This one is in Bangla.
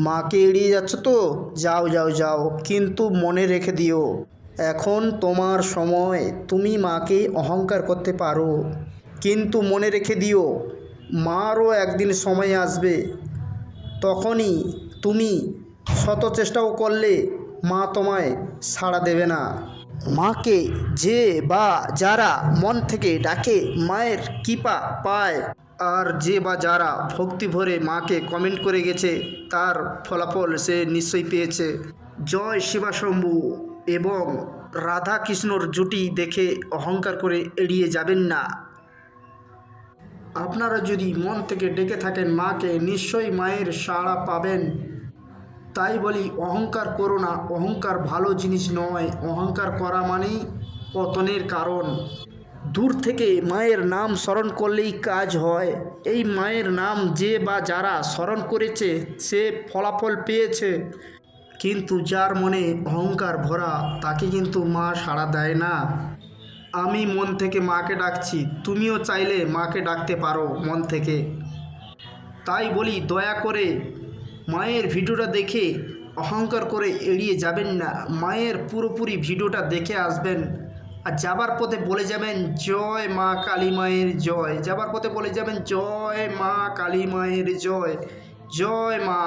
মাকে এড়িয়ে যাচ্ছ তো? যাও যাও যাও, কিন্তু মনে রেখে দিও, এখন তোমার সময়। তুমি মাকে অহংকার করতে পারো, কিন্তু মনে রেখে দিও, মারও একদিন সময় আসবে, তখনই তুমি শত চেষ্টাও করলে মা তোমায় সাড়া দেবে না। মাকে যে বা যারা মন থেকে ডাকে মায়ের কৃপা পায়, আর যে বা যারা ভক্তি ভরে মাকে কমেন্ট করে গেছে তার ফলাফল সে নিশ্চয়ই পেয়েছে। জয় শিবাশম্ভু এবং রাধা কৃষ্ণর জুটি দেখে অহংকার করে এড়িয়ে যাবেন না। আপনারা যদি মন থেকে ডেকে থাকেন মাকে, নিশ্চয়ই মায়ের সাড়া পাবেন। তাই বলি, অহংকার করো না। অহংকার ভালো জিনিস নয়। অহংকার করা মানেই পতনের কারণ। দূর থেকে মায়ের নাম স্মরণ করলেই কাজ হয়। এই মায়ের নাম যে বা যারা স্মরণ করেছে সে ফলাফল পেয়েছে, কিন্তু যার মনে অহংকার ভরা তাকে কিন্তু মা সাড়া দেয় না। আমি মন থেকে মাকে ডাকছি, তুমিও চাইলে মাকে ডাকতে পারো মন থেকে। তাই বলি, দয়া করে মায়ের ভিডিওটা দেখে অহংকার করে এড়িয়ে যাবেন না। মায়ের পুরোপুরি ভিডিওটা দেখে আসবেন, আর যাবার পথে বলে যাবেন জয় মা কালী মায়ের জয়। যাবার পথে বলে যাবেন জয় মা কালী মায়ের জয়, জয় মা